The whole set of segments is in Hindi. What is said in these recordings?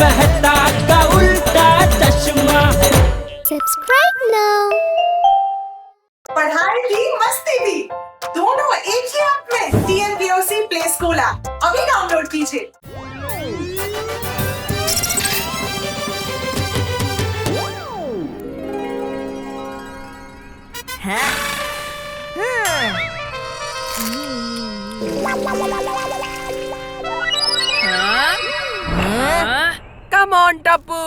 मेहता का उल्टा चश्मा। Subscribe now. पढ़ाई भी मस्ती भी दोनों एक ही ऐप में। TNPOC प्ले स्कूल ऐप अभी डाउनलोड कीजिए। Come on, Tapu!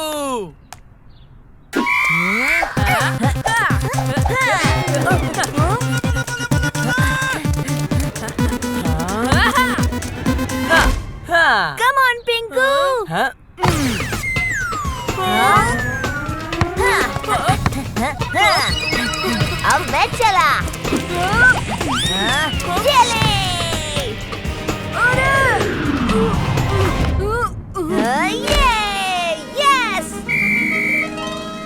Come on, Pinku. अब मैं चला। चले। यस।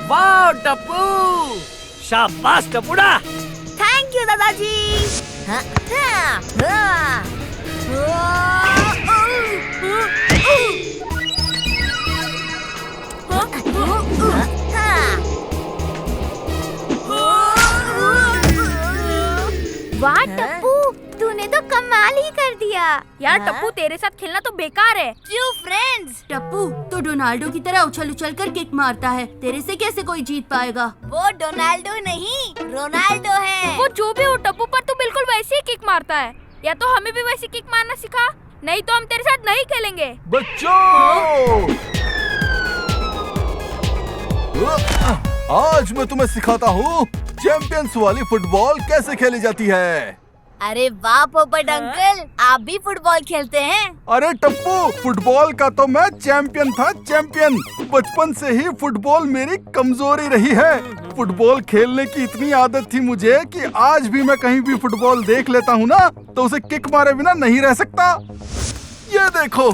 Wow, Tapu! शाबाश टपुड़ा! थैंक यू दादाजी। वाह टप्पू, तूने तो कमाल ही कर दिया। यार टप्पू तेरे साथ खेलना तो बेकार है। क्यों फ्रेंड्स? टप्पू तो डोनाल्डो की तरह उछल उछल कर किक मारता है, तेरे से कैसे कोई जीत पाएगा? वो डोनाल्डो नहीं, रोनाल्डो है। वो जो भी हो टप्पू, पर तू बिल्कुल वैसे ही किक मारता है। या तो हमें भी वैसे किक मारना सिखा, नहीं तो हम तेरे साथ नहीं खेलेंगे। बच्चों, आज मैं तुम्हें सिखाता हूँ चैंपियंस वाली फुटबॉल कैसे खेली जाती है। अरे वाह पोपट अंकल, आप भी फुटबॉल खेलते हैं? अरे टप्पू, फुटबॉल का तो मैं चैंपियन था, चैंपियन। बचपन से ही फुटबॉल मेरी कमजोरी रही है। फुटबॉल खेलने की इतनी आदत थी मुझे कि आज भी मैं कहीं भी फुटबॉल देख लेता हूँ ना, तो उसे किक मारे बिना नहीं रह सकता। ये देखो।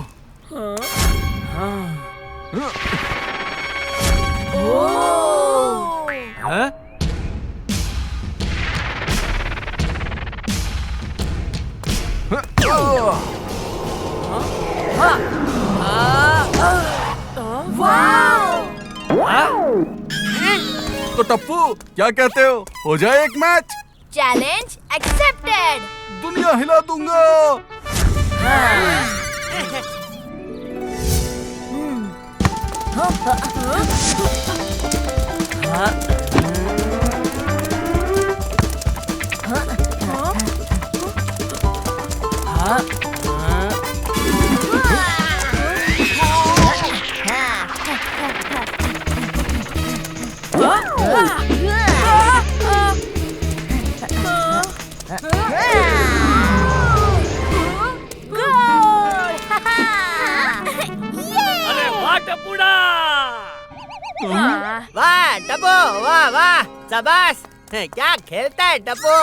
तो टप्पू क्या कहते हो जाए एक मैच? Challenge accepted. दुनिया हिला दूंगा। अरे वाह टपुड़ा! वाह टप्पू, वाह वाह, शाबाश! क्या खेलता है टप्पू!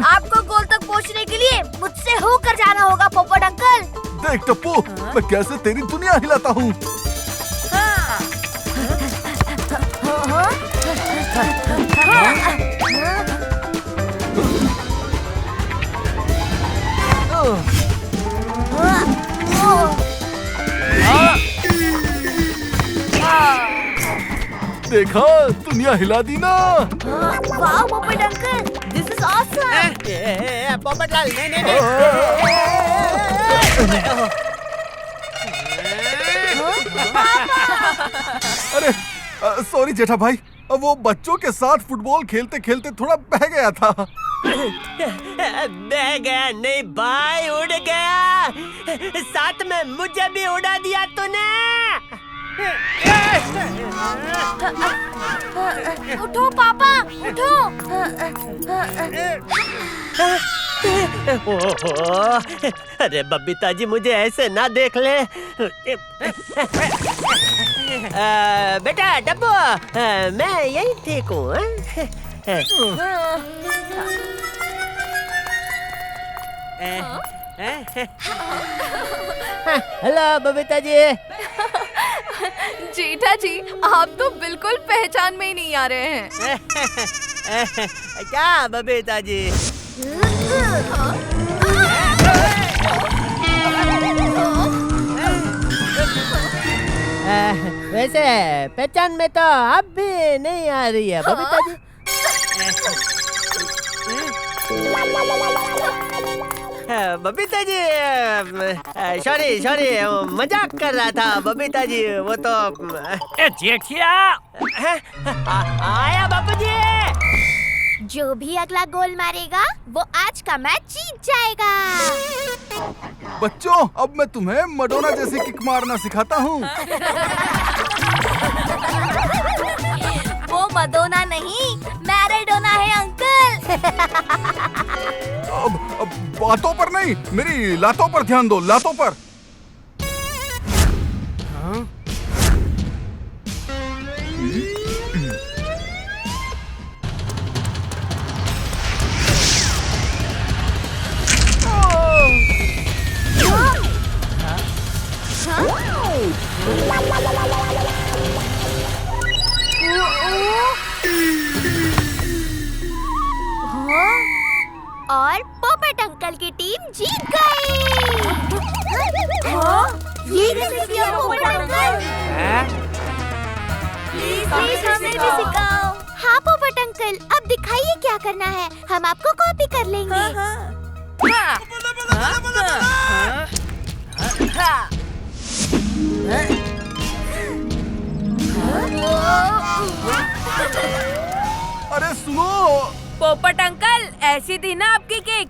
आपको गोल तक पहुंचने के लिए मुझसे होकर जाना होगा पोपट अंकल। देख टप्पू, मैं कैसे तेरी दुनिया हिलाता हूँ। देखा, दुनिया हिला दी ना। वाह पोपट uncle, this is awesome. Popatlal, नहीं नहीं नहीं। अरे सॉरी जेठा भाई, वो बच्चों के साथ फुटबॉल खेलते खेलते थोड़ा बह गया था। बह गया नहीं भाई, उड़ गया। साथ में मुझे भी उड़ा दिया तूने। उठो पापा, उठो। ओहो, अरे बबीता जी मुझे ऐसे ना देख ले। बेटा डब्बू, मैं यही ठीक हूँ। हेलो बबीता जी। जेठा जी, आप तो बिल्कुल पहचान में ही नहीं आ रहे हैं। क्या बबीता जी, वैसे पहचान में तो अब भी नहीं आ रही है बबीता जी। बबीता जी सॉरी सॉरी मजाक कर रहा था बबीता जी, वो तो ए जेठिया, आया बापू जी। जो भी अगला गोल मारेगा वो आज का मैच जीत जाएगा। बच्चों, अब मैं तुम्हें मडोना जैसी किक मारना सिखाता हूँ। वो मडोना नहीं, मैराडोना है अंकल। अब बातों पर नहीं, मेरी लातों पर ध्यान दो, लातों पर। और पोपट अंकल की टीम जीत गई। ये कैसे किया पोपट अंकल? प्लीज हमें भी सिखाओ। हाँ पोपट अंकल, अब दिखाइए क्या करना है, हम आपको कॉपी कर लेंगे। अरे सुनो, पोपट अंकल, ऐसी थी ना आपकी केक।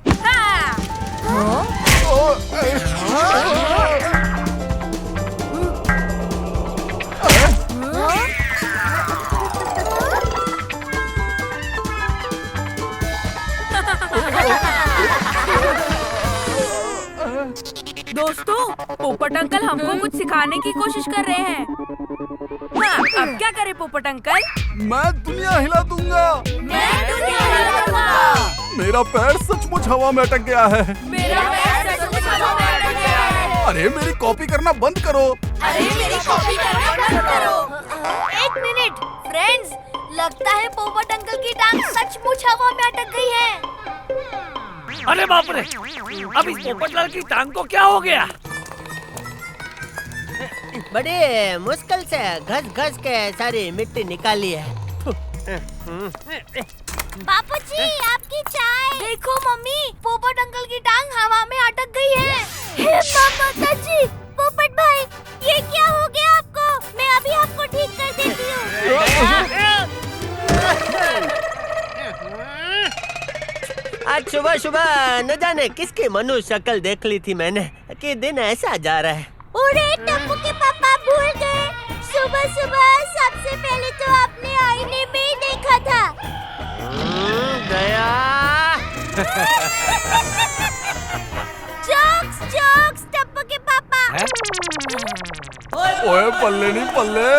दोस्तों, पोपट अंकल हमको कुछ सिखाने की कोशिश कर रहे हैं। हाँ, अब क्या करे पोपट अंकल? मैं दुनिया हिला दूंगा। मैं दुनिया हिला दूंगा। मेरा पैर सचमुच हवा में अटक गया है। मेरा पैर सचमुच हवा में अटक गया है। अरे मेरी कॉपी करना बंद करो। अरे मेरी कॉपी करना बंद करो। एक मिनट फ्रेंड्स, लगता है पोपट अंकल की टांग सचमुच हवा में अटक गई है। अरे बाप रे, अब इस पोपटलाल की टांग को क्या हो गया? बड़े मुश्किल से घस घस के सारी मिट्टी निकाली है। बापूजी, आपकी चाय। देखो मम्मी, पोपट अंकल की टांग हवा में अटक गई है। हे माता जी, पोपट भाई, ये क्या हो गया आपको? मैं अभी आपको ठीक कर देती हूँ। आज सुबह सुबह न जाने किसकी मनु शक्ल देख ली थी मैंने कि दिन ऐसा जा रहा है। अरे टप्पू के पापा भूल गए, सुबह सुबह सबसे पहले तो आपने आईने में ही देखा था। दया। जोक्स जोक्स टप्पू के पापा। ओए पल्ले नहीं पल्ले,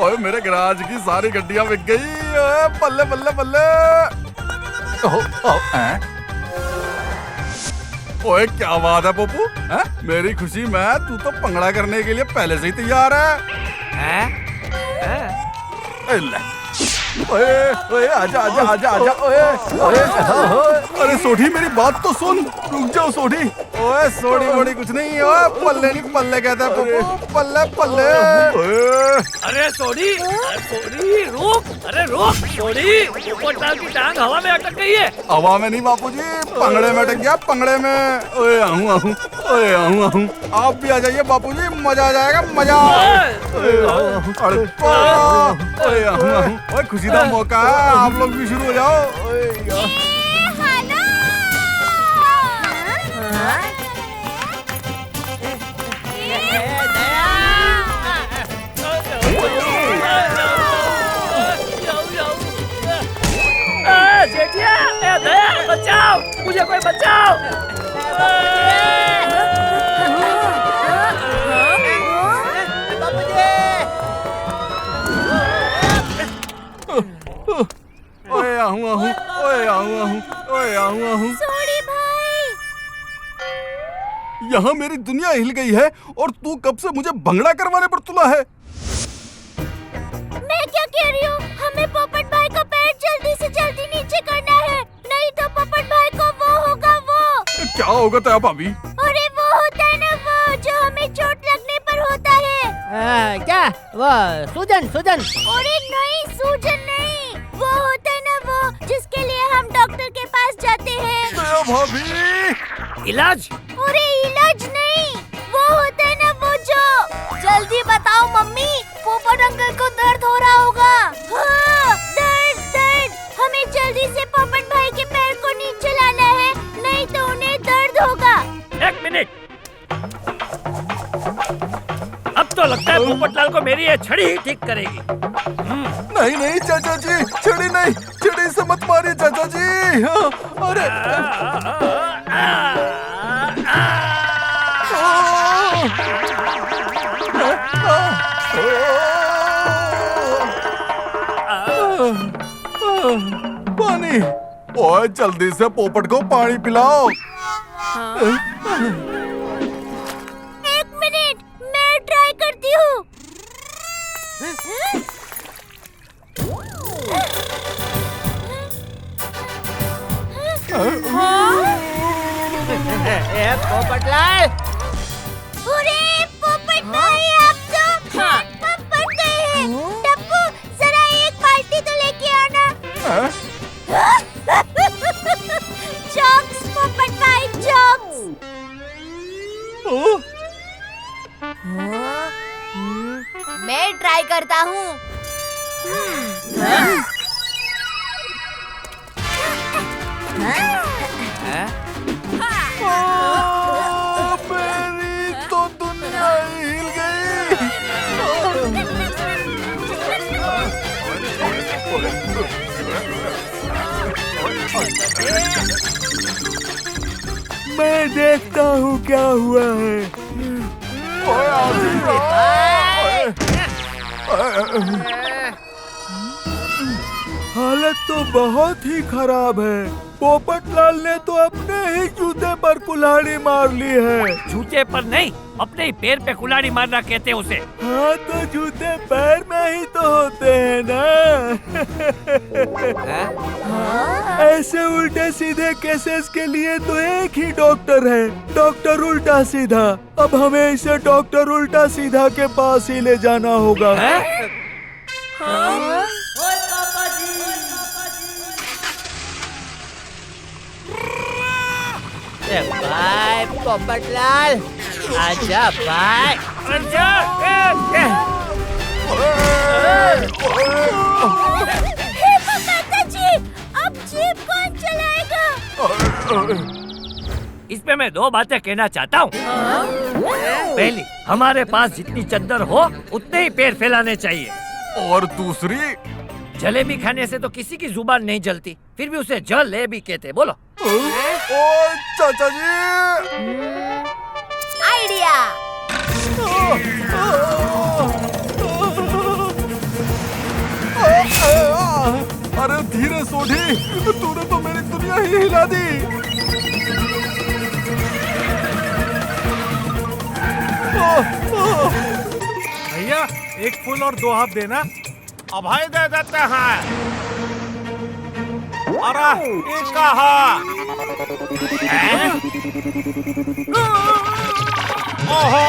ओए मेरे गैराज की सारी गड्डियां बिक गई। ओए पल्ले पल्ले पल्ले। ओए क्या बात है पप्पू, मेरी खुशी में तू तो पंगड़ा करने के लिए पहले से ही तैयार है। ओए ओए आजा आजा आजा आजा। ओए ओए अरे सोढ़ी, मेरी बात तो सुन, रुक जाओ सोढ़ी। ओए सोढ़ी वोढ़ी कुछ नहीं, ओए पल्ले नहीं पल्ले कहता है पप्पू, पल्ले पल्ले। अरे सोडी, सोडी रुक, अरे रुक सोडी, पोपटलाल की टांग हवा में अटक गई है। हवा में नहीं बापूजी, पंगड़े में अटक गया, पंगड़े में। ओए आहूं आहूं, ओए आहूं आहूं। आप भी आ जाइए बापूजी, मजा आ जाएगा, मजा। ओए आहूं आहूं, ओए खुशी का मौका है, आप लोग भी शुरू हो जाओ। ओए यार, जेठिया, दया, बचाओ, मुझे कोई बचाओ। ओए आहूं आहूं, ओए आहूं आहूं, ओए आहूं आहूं। सोडी भाई, यहाँ मेरी दुनिया हिल गई है और तू कब से मुझे भंगड़ा करवाने पर तुला है? मैं क्या कह रही हूँ, हमें पोपट भाई का पैर जल्दी से जल्दी नीचे करना है, नहीं तो पोपट भाई को क्या होगा तया भाभी? अरे वो होता है ना, वो जो हमें चोट लगने पर होता है। क्या वो सूजन सूजन? अरे नहीं, सूजन नहीं, वो होता है ना वो जिसके लिए हम डॉक्टर के पास जाते हैं। तया भाभी, इलाज? अरे इलाज नहीं, वो होता है ना वो जो। जल्दी बताओ मम्मी, पोपट अंकल को दर्द हो रहा होगा। हाँ, दर्द दर्द। हमें जल्दी से पोपट भाई के पैर को नीचे लाना है, नहीं तो उन्हें दर्द होगा। 1 मिनट। अब तो लगता है पोपटलाल को मेरी ये छड़ी ही ठीक करेगी। नहीं नहीं चाचा जी, छड़ी नहीं, छड़ी से मत मारिए चाचा जी। हाँ, अरे पानी। ओए जल्दी से पोपट को पानी पिलाओ। 1 मिनट, मैं ट्राई करती हूँ। पोपटलाल, अरे पोपट भाई, आप तो पड़ गए हैं। टप्पू, जरा एक बाल्टी तो लेके आना। हाँ? जोक्स पोपट भाई, जोक्स। ओ, मैं ट्राई करता हूँ। मेरी तो दुनिया ही हिल गई। मैं देखता हूँ क्या हुआ है। ओए, हालत तो बहुत ही खराब है। पोपटलाल ने तो अपने ही जूते पर कुल्हाड़ी मार ली है। जूते पर नहीं, अपने ही पैर पे कुल्हाड़ी मारना कहते हैं उसे। हाँ तो जूते पैर में ही तो होते हैं ना। ऐसे उल्टे सीधे केसेस के लिए तो एक ही डॉक्टर है, डॉक्टर उल्टा सीधा। अब हमें इसे डॉक्टर उल्टा सीधा के पास ही ले जाना होगा। बाय पोपटलाल, आजा बाय। हे माता जी, अब जीप कौन चलाएगा? इसमें मैं 2 बातें कहना चाहता हूँ। पहली, हमारे पास जितनी चद्दर हो उतने ही पैर फैलाने चाहिए। और दूसरी, जलेबी खाने से तो किसी की जुबान नहीं जलती, फिर भी उसे जलेबी कहते। बोलो। ओ चाचा जी। आइडिया। अरे धीरे सोढ़ी, तूने तो मेरी दुनिया ही हिला दी। भैया, 1 फुल और 2 हाफ देना। अभय दे देते हैं। अरे एक कहा। ओहो,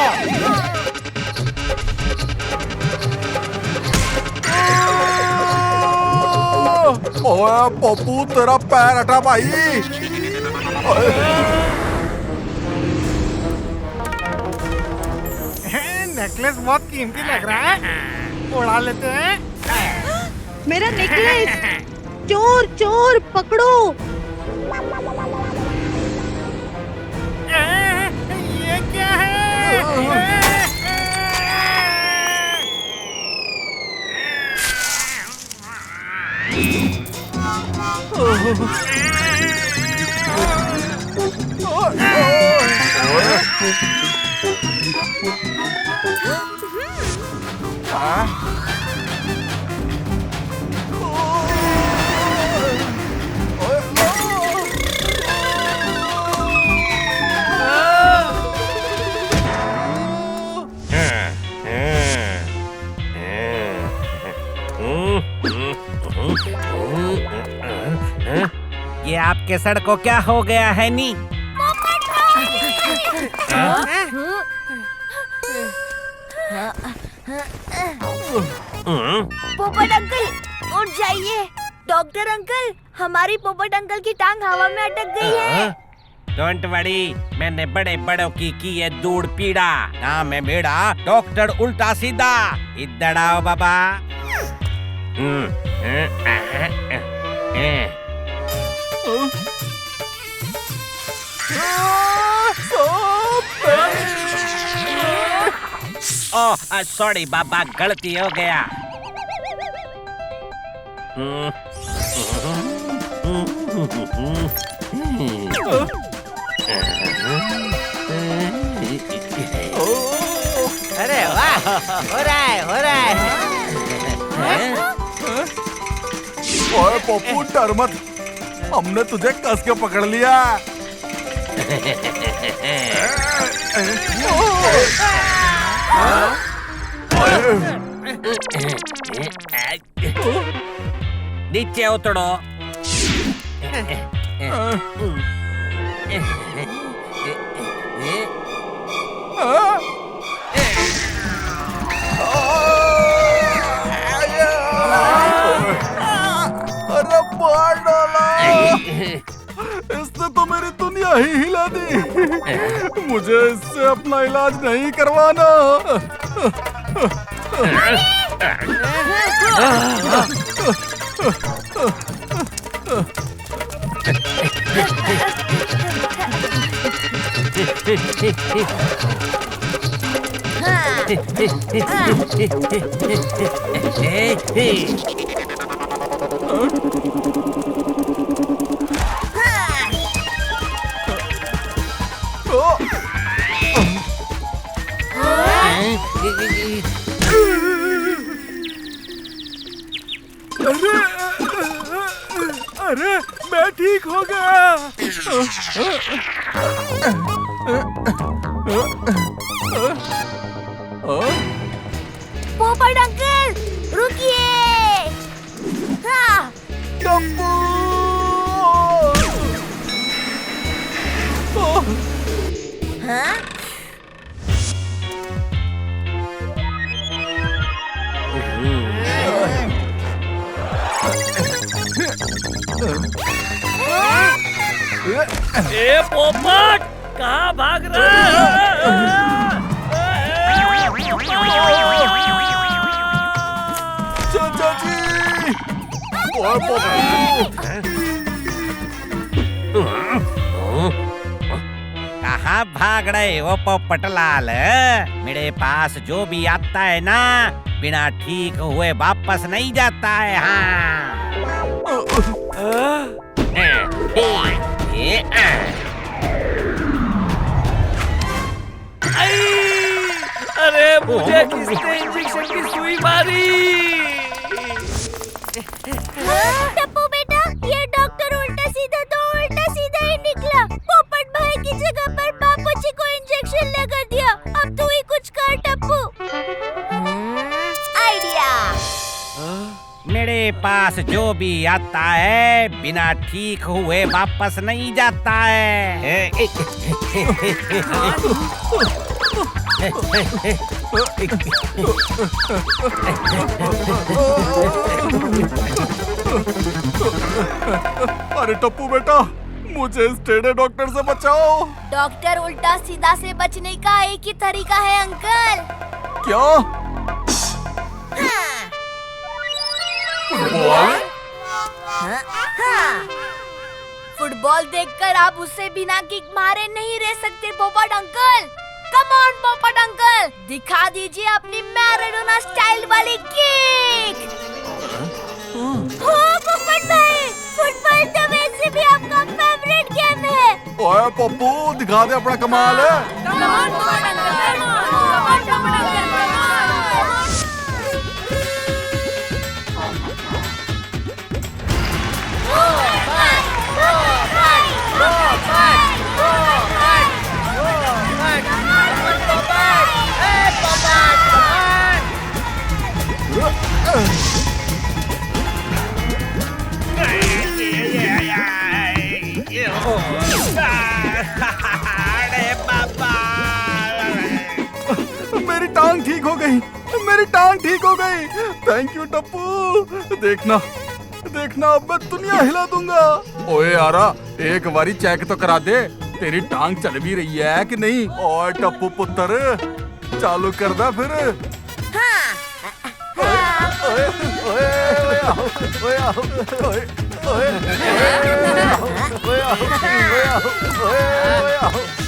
ओए पप्पू, तेरा पैर हटा भाई। नेकलेस बहुत कीमती लग रहा है, उड़ा लेते हैं। मेरा नेकलेस! चोर चोर पकड़ो! ये क्या है? ये आपके सर को क्या हो गया है नी? पोपट पोपट अंकल उठ जाइए। डॉक्टर अंकल, हमारी पोपट अंकल की टांग हवा में अटक गई है। डोंट वरी, मैंने बड़े बड़ों की है दूर पीड़ा। नाम है मेरा डॉक्टर उल्टा सीधा। इधर आओ बाबा। ओह सॉरी बाबा, गलती हो गया। अरे वाह, हो रहा है, हो रहा है। ओए पप्पू, डर मत, हमने तुझे कस के पकड़ लिया। नीचे उतरो। अरे मार डाला, इसने तो मेरी दुनिया ही हिला दी। मुझे इससे अपना इलाज नहीं करवाना। अरे मैं ठीक हो गया। पोपट अंकल रुकिए। हाँ। हाँ? ए पोपट, कहाँ भाग रहा है? चाचा जी, ओए पप्पू, कहाँ भाग रहे हो पोपटलाल? मेरे पास जो भी आता है ना, बिना ठीक हुए वापस नहीं जाता है। हाँ। अरे मुझे किसने इंजेक्शन की सुई मारी? टप्पू बेटा, ये डॉक्टर उल्टा सीधा तो उल्टा सीधा ही निकला। पोपट भाई की जगह पर बापूजी को इंजेक्शन लगा दिया। अब तू ही कुछ कर टप्पू। आइडिया। मेरे पास जो भी आता है, बिना ठीक हुए वापस नहीं जाता है। अरे टप्पू बेटा, मुझे इस टेढ़े डॉक्टर से बचाओ। डॉक्टर उल्टा सीधा से बचने का एक ही तरीका है अंकल। क्या? फुटबॉल? हाँ। फुटबॉल देखकर आप उससे बिना किक मारे नहीं रह सकते पोपट अंकल। कम ऑन पोपट अंकल, दिखा दीजिए अपनी मैराडोना स्टाइल वाली किक। हो पोपट भाई, फुटबॉल तो वैसे भी आपका फेवरेट गेम है। ओए पप्पू, दिखा दे अपना कमाल है। कम ऑन पोपट अंकल, कम ऑन पोपट अंकल। अरे बाबा। हो गई, मेरी टांग ठीक हो गई। Thank you Tappu. देखना देखना, अब मैं दुनिया हिला दूंगा। ओए यारा, एक बारी चेक तो करा दे, तेरी टांग चल भी रही है कि नहीं। ओए टप्पू पुत्र, चालू कर दा फिर। ओए ओए ओए ओए ओए ओए ओए ओए ओए ओए